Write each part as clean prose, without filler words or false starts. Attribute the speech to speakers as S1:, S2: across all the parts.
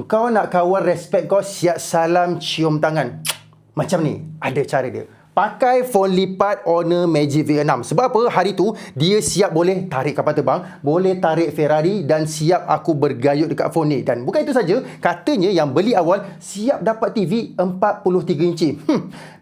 S1: Kau nak kawan respect kau, siap salam cium tangan. Macam ni, ada cara dia. Pakai phone lipat Honor Magic V6. Sebab apa? Hari tu dia siap boleh tarik kapal terbang, boleh tarik Ferrari dan siap aku bergayut dekat phone ni. Dan bukan itu saja, katanya yang beli awal siap dapat TV 43 inci.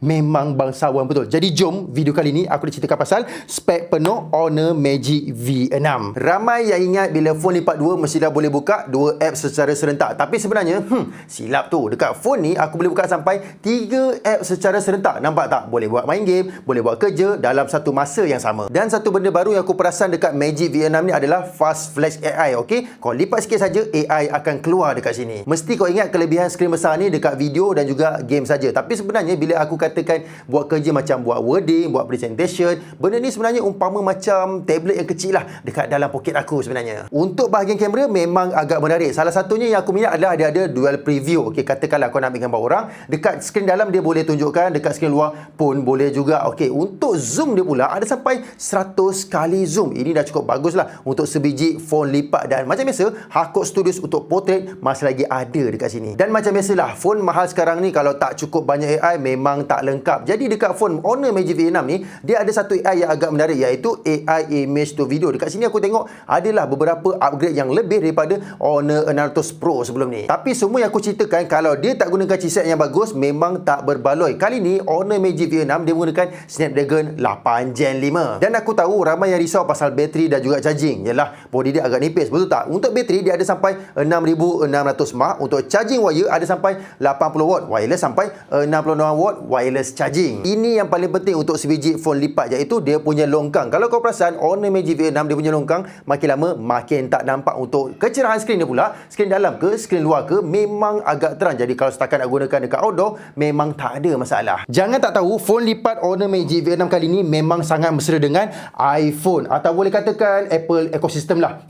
S1: Memang bangsawan betul. Jadi jom video kali ni aku nak ceritakan pasal spek penuh Honor Magic V6. Ramai yang ingat bila phone lipat 2 mesti dah boleh buka 2 apps secara serentak. Tapi sebenarnya silap tu. Dekat phone ni aku boleh buka sampai 3 apps secara serentak. Nampak tak? Boleh buat main game, boleh buat kerja dalam satu masa yang sama. Dan satu benda baru yang aku perasan dekat Magic V6 ni adalah Fast Flash AI. Okey, kau lipat sikit saja AI akan keluar dekat sini. Mesti kau ingat kelebihan skrin besar ni dekat video dan juga game saja. Tapi sebenarnya bila aku katakan buat kerja macam buat wording, buat presentation, benda ni sebenarnya umpama macam tablet yang kecil lah dekat dalam poket aku sebenarnya. Untuk bahagian kamera memang agak menarik. Salah satunya yang aku minat adalah dia ada dual preview. Okey, katakanlah kau nak ambil gambar orang, dekat skrin dalam dia boleh tunjukkan, dekat skrin luar pun boleh juga. Okey, untuk zoom dia pula ada sampai 100 kali zoom. Ini dah cukup bagus lah untuk sebiji phone lipat. Dan macam biasa, Hakot Studios untuk portrait masih lagi ada dekat sini. Dan macam biasalah, phone mahal sekarang ni kalau tak cukup banyak AI memang tak lengkap. Jadi dekat phone Honor Magic V6 ni, dia ada satu AI yang agak menarik, iaitu AI Image to Video. Dekat sini aku tengok adalah beberapa upgrade yang lebih daripada Honor 600 Pro sebelum ni. Tapi semua yang aku ceritakan, kalau dia tak gunakan chipset yang bagus, memang tak berbaloi. Kali ni Honor Magic V6 dia menggunakan Snapdragon 8 Gen 5. Dan aku tahu ramai yang risau pasal bateri dan juga charging. Yalah, body dia agak nipis, betul tak? Untuk bateri dia ada sampai 6600 mAh. Untuk charging wire ada sampai 80 watt wireless sampai 66 watt wireless charging. Ini yang paling penting untuk sebiji phone lipat, iaitu dia punya longkang. Kalau kau perasan Honor Magic V6 dia punya longkang makin lama makin tak nampak. Untuk kecerahan skrin dia pula, skrin dalam ke skrin luar ke, memang agak terang. Jadi kalau setakat nak gunakan dekat outdoor memang tak ada masalah. Jangan tak tahu, phone lipat Honor Magic V6 kali ni memang sangat mesra dengan iPhone, atau boleh katakan Apple ecosystem lah.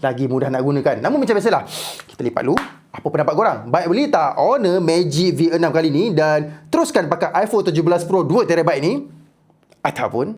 S1: Lagi mudah nak gunakan. Namun macam biasalah, kita lipat dulu. Apa pendapat korang? Baik beli tak Honor Magic V6 kali ni dan teruskan pakai iPhone 17 Pro 2TB ni, ataupun